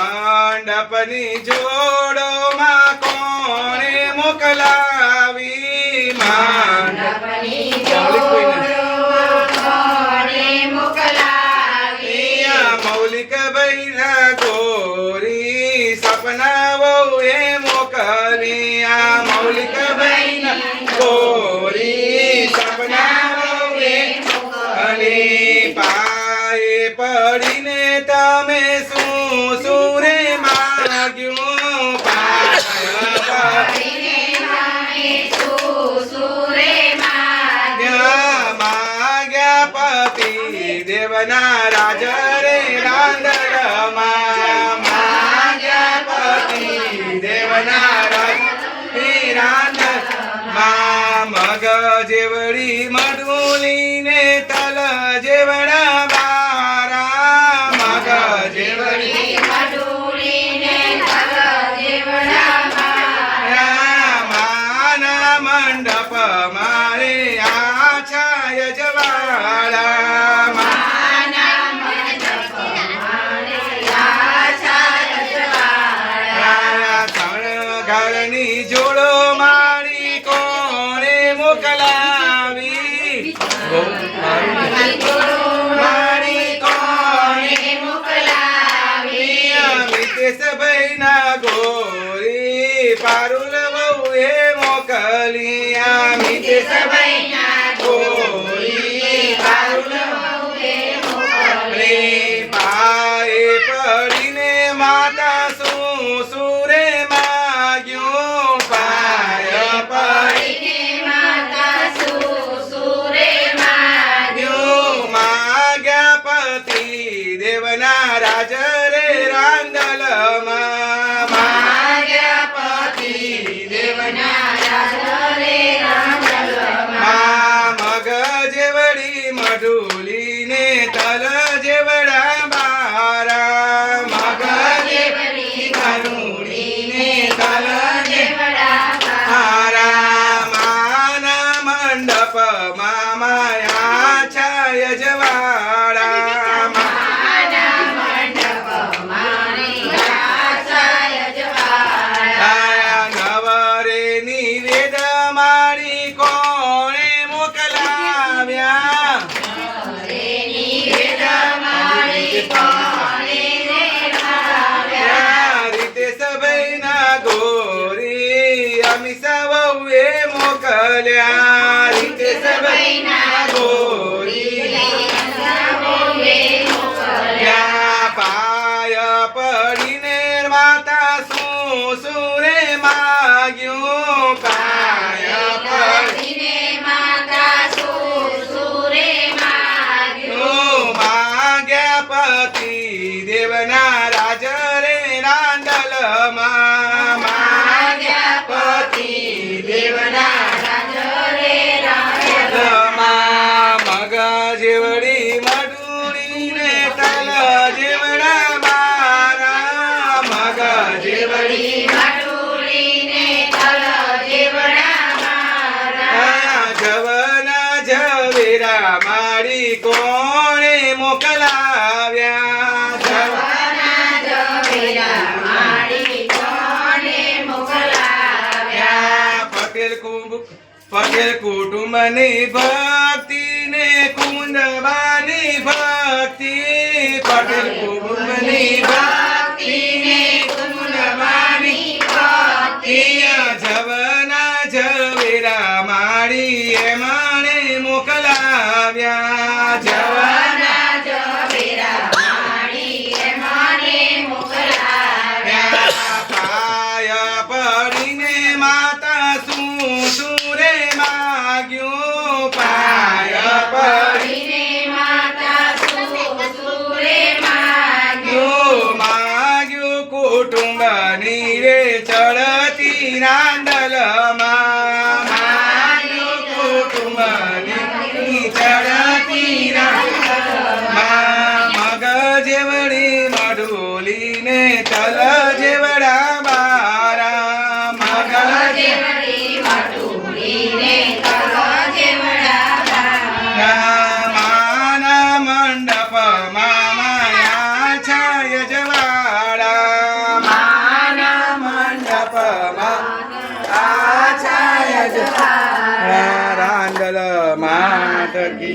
મંડપની જોડોમાં કોણે મોકલાવી મંડપની જોડોમાં કોણે મોકલાવી મૌલિક બૈરા ગોરી સપના વહુએ મોકલી મૌલિક બૈરા ગોરી સપના વહુએ મોકલી પાએ પડીને તમે શું સુરે માગ્યું માગ્યા પતિ દેવના રાજ રે રાંદલમાં માગ્યા પતિ દેવના રાજ રાંદલમાં મગ જેવડી મઢુલી ને તલ જેવડા બારા મગ જેવડી મઢુલી ને તલ જેવડા બારા માના મંડપ મારે આછાય જવાળા માના મંડપ મારે આછાય જવાળા ત્રણ ઘરની જોડો મારી કોણે મોકલાવી મારી કોણે મોકલાવી મિતેશ ભાઈના ગોરી પારુલ વહુએ મોકલી મિતેશ ભાઈના ગોરી પારુલ વહુએ મોકલી પાએ પડીને માતા શું સુરે માગ્યું પાય પડીને માતા સુરે માગ્યું માગ્યા પતિ દેવના રાજ રે રાંદલમાં માગ્યા પતિ દેવના રાજ રે રાંદલમાં મગ જેવડી મઢુલી ને તલ જેવડા બારા મગ જેવડી મઢુલી ને તલ જેવડા બારા માના મંડપ માયા છાય જવાળા માના મંડપ માયા છાય જવાળા નવરે નિવેદ મારી કોણે મોકલાવ્યા નવરે નિવેદ મારી કોણે મોકલાવ્યા રીતેશ ભાઈના ગોરી અમીષા વહુએ મોકલ્યા રીતેશ ભાઈના ગોરી પાય પડીને માતા શું સુરે માગ્યું પાય પડીને માતા સુરે માગ્યું માગ્યા પતિ દેવના રાજ રે રાંદલમાં માગ્યા પતિ દેવના રાજ રે રાંદલમાં મગ જેવડી મઢુલી ને તલ જેવડા બારા મગ જેવડી મઢુલી ને તલ જેવડા બારા જવના ઝવેરા મારી કોણે મોકલાવ્યા જવના ઝવેરા મારી કોણે મોકલાવ્યા પટેલ કુટુંબની ભક્તિ ને કુંદબાની ભક્તિ પટેલ કુટુંબની ભક્તિ ને કુંદબાની ભક્તિ જવના ઝવેરા મારી એમણે મોકલાવ્યા જવના ઝવેરા મારી એમણે મોકલાવ્યા પાય પડીને માતા શું સુરે માગ્યું પાય પડીને માતા સુરે માગ્યું માગ્યું કુટુંબની રે ચડતી રાંદલમાં માગ્યું કુટુંબની ચડતી રાંદલમાં મગ જેવડી મઢુલી ને તલ જેવડા બારા મગ જેવડી મઢુલી ને તલ જેવડા કી